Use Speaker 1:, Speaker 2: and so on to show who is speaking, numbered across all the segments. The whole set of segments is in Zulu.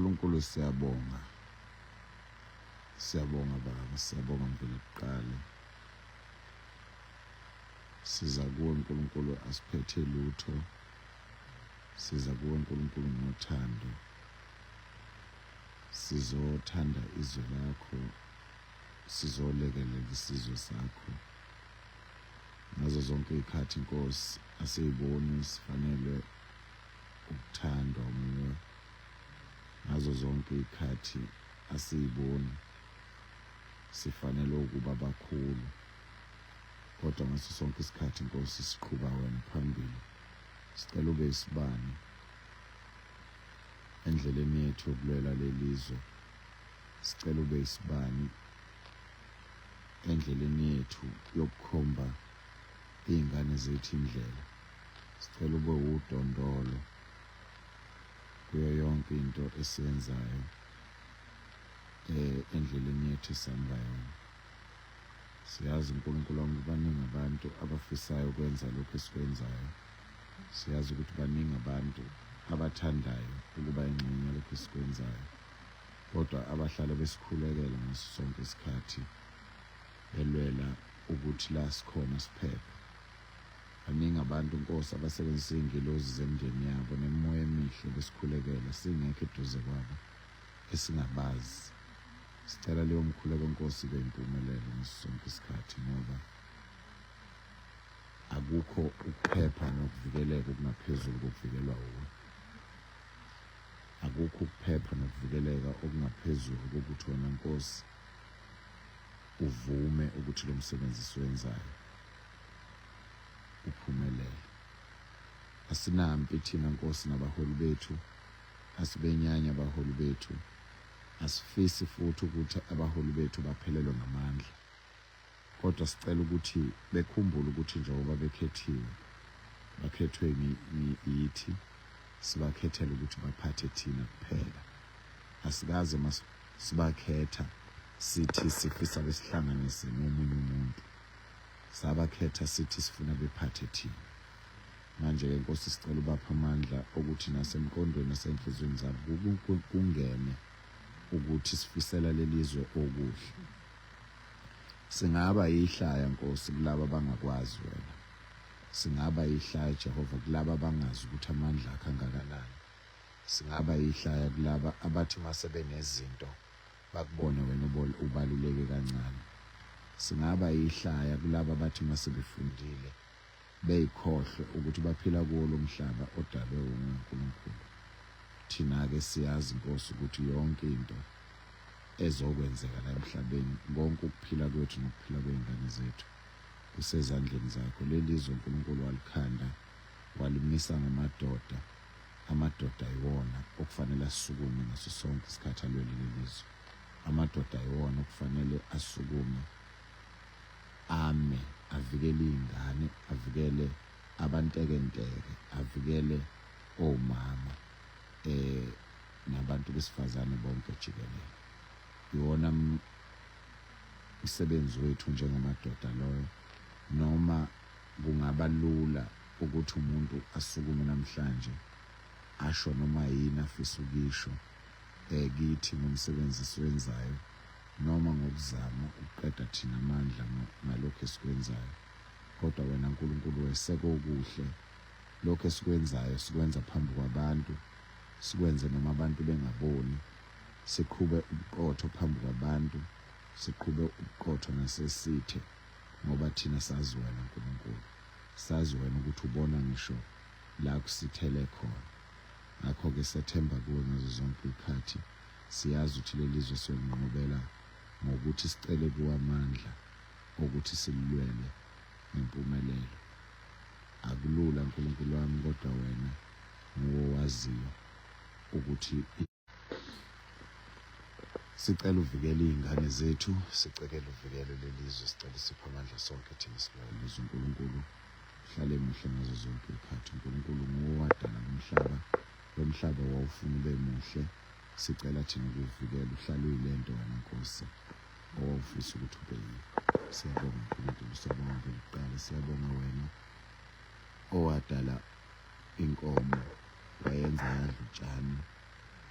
Speaker 1: uNkulunkulu siyabonga Baba, siyabonga mpela kuqala. Siza kuwe uNkulunkulu asiphethe lutho, siza kuwe uNkulunkulu ngothando, sizothanda izwe lakho, sizolekelela isizwe sakho. Ngazo zonke izikhathi Nkosi asiyiboni sifanele ukuthandwa nguwe, ngazo zonke izikhathi asiyiboni sifanele ukuba bakhulu, kodwa ngaso sonke isikhathi Nkosi siqhuba wena phambili. Sicela ube isibani endleleni yethu yokulwela lelizwe, sicela ube isibani endleleni yethu yokukhomba iy'ngane zethu indlela. Sicela ube udondolo kuyo yonke into esiyenzayo endleleni yethu esihamba yona. Siyazi uNkulunkulu wami baningi abantu abafisayo ukwenza lokhu esikwenzayo. Siyazi ukuthi baningi abantu abathandayo ukuba ingxenye yalokhu esikwenzayo, kodwa abahlala besikhulekela ngaso sonke isikhathi belwela ukuthi la sikhona siphephe. Baningi abantu Nkosi abasebenzisa iy'ngelozi zemindeni yabo nemimoya emihle besikhulekela singekho eduze kwabo esingabazi. Sicela leyo mkhuleko Nkosi ibe yimpumelelo ngaso sonke isikhathi, ngoba akukho ukuphepha nokuvikeleka okungaphezulu kokuvikelwa wuwe. Akukho ukuphepha nokuvikeleka okungaphezulu kokuthi wena Nkosi uvume ukuthi lo msebenzi siwenzayo uphumelele. Asinampi thina Nkosi nabaholi bethu, asibenyanya abaholi bethu, asifisi futhi ukuthi abaholi bethu baphelelwe ngamandla, kodwa sicela ukuthi bekhumbule ukuthi njengoba bekhethiwe, bakhethwe yithi, sibakhethele ukuthi baphathe thina kuphela. Asikaze sibakhetha sithi sifisa besihlanganise nomunye umuntu, sabakhetha sithi sifuna bephathe thina. Manje-ke Nkosi sicela ubaphe amandla ukuthi nasemqondweni nasenhliziyweni zabo kungene ukuthi sifisela lelizwe okuhle. Singaba yihlaya Nkosi kulabo abangakwazi wena, singaba yihlaya Jehova kulabo abangazi ukuthi amandla akho angakanani, singaba yihlaya kulabo abathi mase benezinto bakubone wena ubaluleke kancane, singaba yihlaya kulabo abathi mase befundile beyikhohlwe ukuthi baphila kuwo lo mhlaba odalwe uNkulunkulu. Thina-ke siyazi Nkosi ukuthi yonke into ezokwenzeka la emhlabeni, konke ukuphila kwethu nokuphila kwey'ngane zethu kusezandleni zakho. Lelizwe uNkulunkulu walikhanda walimisa ngamadoda, amadoda yiwona okufanele asukume ngaso sonke isikhathi alwele lelizwe. Amadoda yiwona okufanele asukume ame, avikele iy'ngane, avikele abantekenteke, avikele omama nabantu besifazane bonke jikelele. Yiwona msebenzi wethu njengamadoda loyo. Noma kungaba lula ukuthi umuntu asukume namhlanje asho noma yini afisa ukisho kithi ngomsebenzi siwenzayo, noma ngokuzama ukuqeda thina amandla ngalokho esikwenzayo, kodwa wena Nkulunkulu weseke okuhle lokho esikwenzayo sikwenza phambi kwabantu, sikwenze noma abantu bengaboni, siqhube ubuqotho phambi kwabantu, siqhube ubuqotho nasesithe, ngoba thina sazi wena Nkulunkulu, sazi wena ukuthi ubona ngisho la kusithele khona. Ngakho-ke sethemba kuwe ngazo zonke izikhathi. Siyazi ukuthi lelizwe siyolinqobela ngokuthi sicele kuwe amandla ukuthi sililwele ngempumelelo. Akulula Nkulunkulu wami, kodwa wena nguwe waziyo ukuthi sicela uvikele iy'ngane zethu, sicela uvikele lelizwe, sicela siphe amandla sonke thina silwele lelizwe. uNkulunkulu hlale muhle ngazo zonke izikhathi. uNkulunkulu nguwe wadala umhlaba, lo mhlaba wawufuna ube muhle. Sicela thina ukuvikela uhlale uyilento wena Nkosi owawufisa ukuthi ube yiyo. Siyabonga uNkulunkulu, siyabonga ngekuqala, siyabonga wena owadala inkomo wayenza yadla utshani,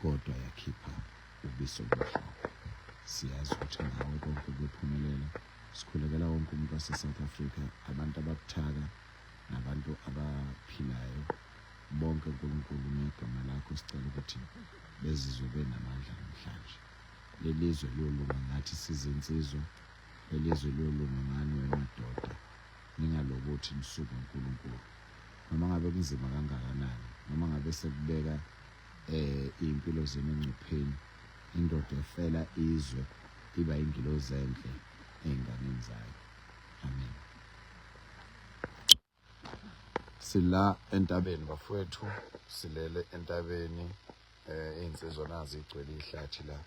Speaker 1: kodwa yakhipha ubiso oluhle. Siyazi ukuthi ngawe konke kuphumelela. Sikhulekela wonke umuntu wase-South Africa, abantu ababuthaka nabantu abaphilayo bonke. uNkulunkulu ngegama lakho sicela ukuthi bezizwe benamandla namhlanje. Lelizwe liyolunga ngathi sizinsizwa, lelizwe liyolunga ngani wemadoda. Ningalokuthi nisuke uNkulunkulu noma ngabe kunzima kangakanani, noma ngabe sekubeka iy'mpilo zenu engcupheni. Indoda efela izwe iba ingilozi enhle ey'nganeni zayo. Amen. Sila entabeni bafowethu, silele entabeni, iy'nsizwa nazi igcwele ihlathi la.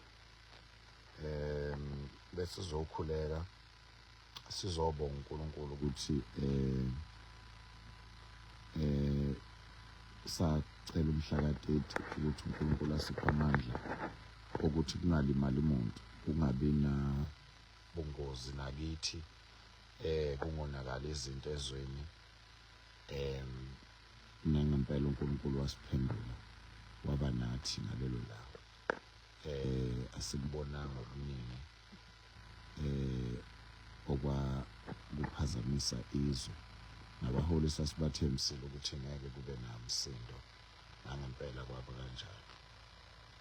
Speaker 1: Bese sizokhuleka sizobonga uNkulunkulu ukuthi sacela umhlaka-30 ukuthi uNkulunkulu asiphe amandla ukuthi kungalimali umuntu, kungabi bungozi nakithi, kungonakala izinto ezweni. Nangempela uNkulunkulu wasiphendula waba nathi ngalelo langa. Asikubonanga okuningi okwakuphazamisa izwe, nabaholi sasibathembisile ukuthi ngeke kube namsindo, nangempela kwaba kanjalo.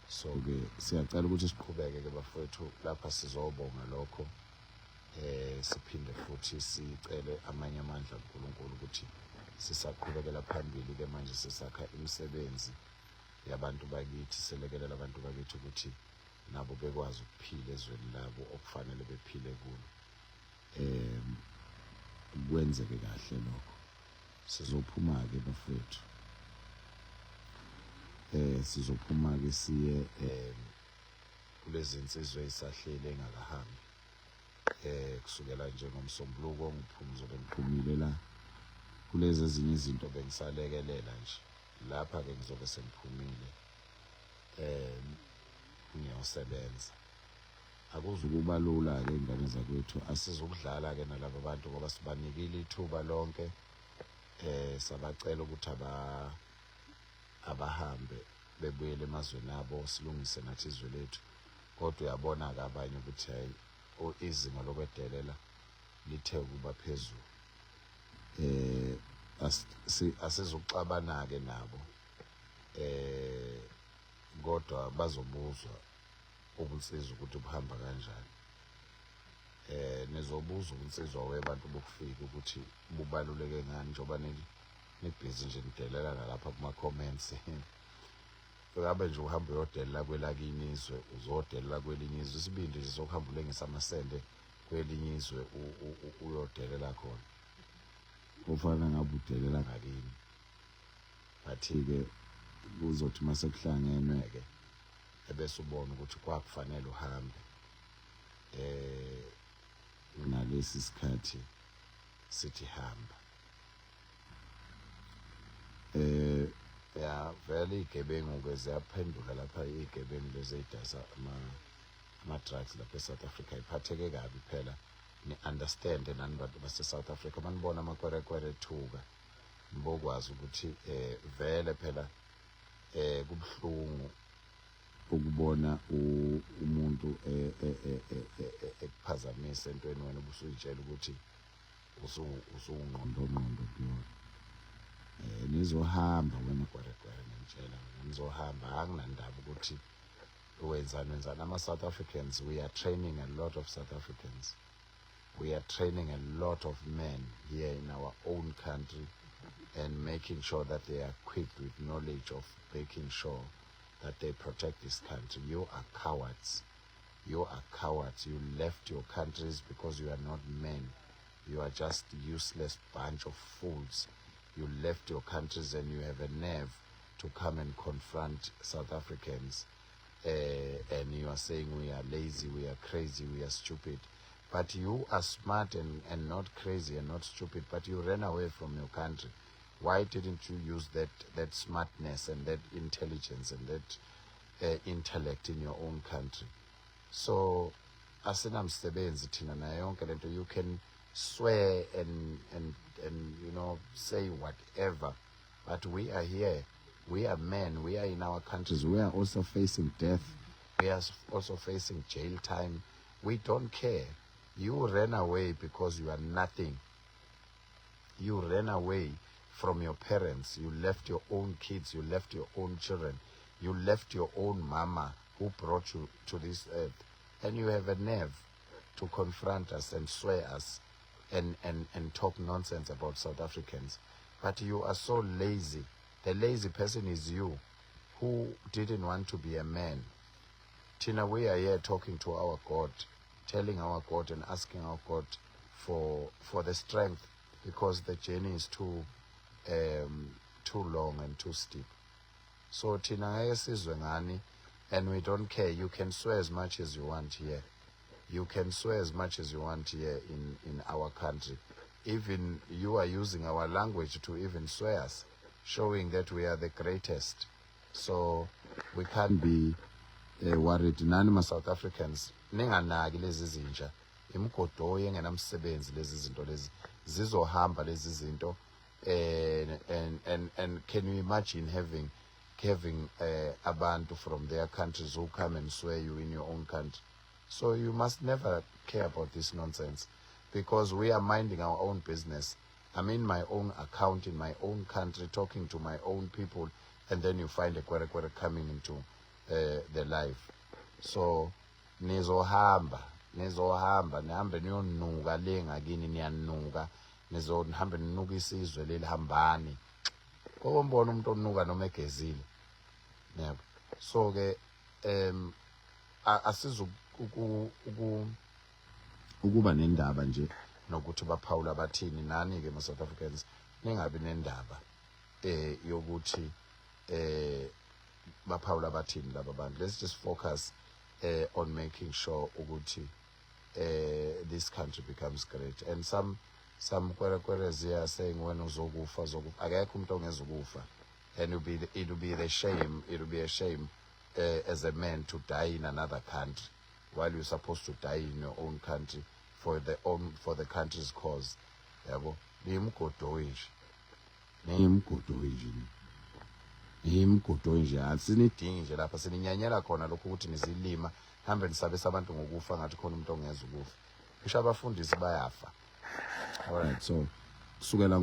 Speaker 1: So-ke siyacela ukuthi siqhubeke-ke bafowethu lapha, sizobonga lokho. Siphinde futhi sicele amanye amandla kuNkulunkulu ukuthi sisaqhubekela phambili-ke manje sisakha imisebenzi yabantu bakithi, selekelela abantu bakithi ukuthi nabo bekwazi ukuphila ezweni labo okufanele bephile kulo. Kwenzeke kahle lokho. Sizophuma-ke bafowethu, sizophuma-ke siye kulezi nsizwa ezisahleli engakahambi. Kusukela nje ngoMsombuluko ngizobe ngiphumile la. Kulezi ezinye izinto bengisalekelela nje, lapha-ke ngizobe sengiphumile ngiyosebenza. Akuzukuba lula-ke ingane zakwethu, asizukudlala-ke nalaba bantu ngoba sibanikile ithuba lonke. Sabacela ukuthi abahambe bebuyele emazweni abo, silungise nathi izwe lethu. Kodwa uyabona-ke abanye ukuthi hayi, izinga lokwedelela lithe ukuba phezulu. Asizukuxabana-ke nabo, kodwa bazobuzwa ubunsizwa ukuthi buhamba kanjani. Nizobuza ubunsizwa webantu bokufika ukuthi bubaluleke ngani, njengoba nibhizi nje nidelelana lapha kuma-comments. Ngabe nje uhamba uyodelela kwelakini izwe, uzodelela kwelinye izwe. Isibindi nje sokuhamba ulengisa amasende kwelinye izwe uyodelela khona, kufana ngabe udelela ngakini. But-ke kuzothi mase kuhlangenwe-ke ebese ubona ukuthi kwakufanele uhambe ngalesi sikhathi sithi hamba. Ya vele iy'gebengu-ke ziyaphenduka lapha, iy'gebengu lezi ey'dayisa ama-drugs lapha e-South Africa iphatheke kabi phela. Ni-understand-e nani bantu base-South Africa, manibona amakwerekwere ethuka nibokwazi ukuthi vele phela kubuhlungu ukubona umuntu ekuphazamisa entweni wena ubusuyitshela ukuthi usungqondo kuyona. Nizohamba wena kwerekwere, ngiyantshela wena nizohamba, akunandaba ukuthi wenzani. Ama-South Africans, we are training a lot of South Africans. We are training a lot of men here in our own country and making sure that they are equipped with knowledge of making sure that they protect this country. You are cowards. You are cowards. You left your countries because you are not men. You are just useless bunch of fools. You left your countries and you have a nerve to come and confront South Africans. And you are saying we are lazy, we are crazy, we are stupid. But you are smart and not crazy and not stupid, but you ran away from your country. Why didn't you use that smartness and that intelligence and that intellect in your own country? So, asinamsebenzi thina nayo yonke lento. You can swear and say whatever, but we are here We are men. We are in our countries. We are also facing death. We are also facing jail time. We don't care. You ran away because you are nothing. You ran away from your parents. You left your own kids. You left your own children. You left your own mama who brought you to this earth. And you have a nerve to confront us and swear us and talk nonsense about South Africans. But you are so lazy. The lazy person is you, who didn't want to be a man. Tina, we are here talking to our God, telling our God and asking our God for the strength, because the journey is too long and too steep. So Tina, and we don't care. You can swear as much as you want here. You can swear as much as you want here in our country. Even you are using our language to even swear us, showing that we are the greatest. So we can't be worried. Nani ma South Africans ninganaki lezi zinja imgodoyi engenamsebenzi lezi zinto lezi zizohamba lezi zinto. And can you imagine having abantu from their countries who come and swear you in your own country? So you must never care about this nonsense, because we are minding our own business. I'm in my own account in my own country talking to my own people, and then you find a kwere coming into the life. So nizohamba nihambe niyonuka le ngakini, niyanuka nizohambe ninuka isizwe leli, hambani kombona umuntu onuka noma egezile. Yebo. So ke asizu ukuba nendaba nje nokuthi baphawula bathini. Nani ke ma South Africans ningabi nendaba yokuthi baphawula bathini laba bantu. Let's just focus on making sure ukuthi this country becomes great. And some kwerekwerezi are saying when uzokufa akekho umuntu ongezukufa, and it'll be a shame as a man to die in another country while you're supposed to die in your own country for the country's cause. Yabo, imgodoyi nje asinidingi nje lapha, sininyanyela khona lokhu ukuthi nizilima, hambe nisabisa abantu ngokufa ngathi khona umuntu ongeza ukufa. Ngisho abafundisi bayafa. Alright, so kusukela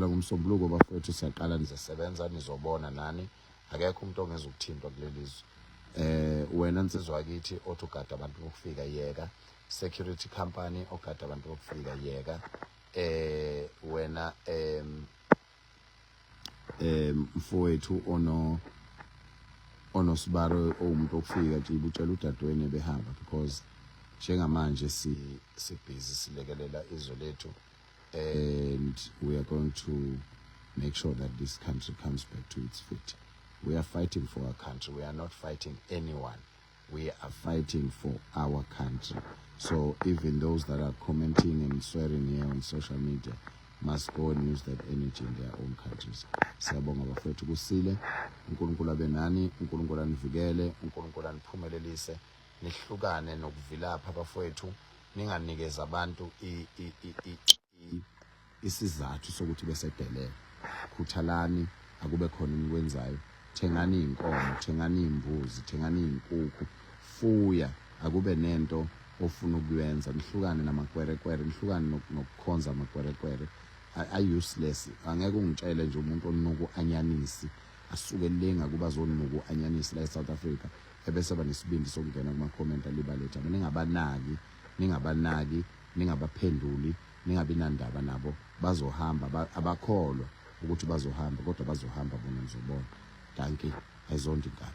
Speaker 1: ngomsombuluko bafowethu siyaqala nizosebenza, nizobona nani akekho umuntu ongeza ukuthintwa kulelizwe. Wena nsizwa akithi otugada abantu bokufika yeka, security company ogada abantu bokufika yeka. Wena mfowethu onosibaro umuntu okufika nje ibutshela udadewenu behamba, because njengamanje busy silekelela izwe lethu, and we are going to make sure that this country comes back to its feet. We are fighting for our country. We are not fighting anyone. We are fighting for our country. So even those that are commenting and swearing here on social media must go and use that energy in their own countries. Siyabonga bafethu kusile, uNkulunkulu abe nani, uNkulunkulu anivikele, uNkulunkulu aniphumelelise, nihlukane nokuvilapha bafethu, ninganikeza abantu isizathu sokuthi besedelele. Khuthalani, akube khona enikwenzayo. Thengani inkomo, thengani imbuzi, thengani inkukhu, fuya, akube nento ofuna ukuyenza. Nihlukane namakwerekwere, nihlukane nokukhonza amakwerekwere. Useless. Angeke ungitshele nje umuntu onuku anyanisi asuke lenga kuba zonuku anyanisi la eSouth Africa ebese banesibindi sokungena kuma comment alibaletha. Ningabanaki, ningabaphenduli, ningabi nandaba nabo. Bazohamba, abakholwa ukuthi bazohamba, kodwa bazohamba bona nizobona. Dankie, ayizonke ingane.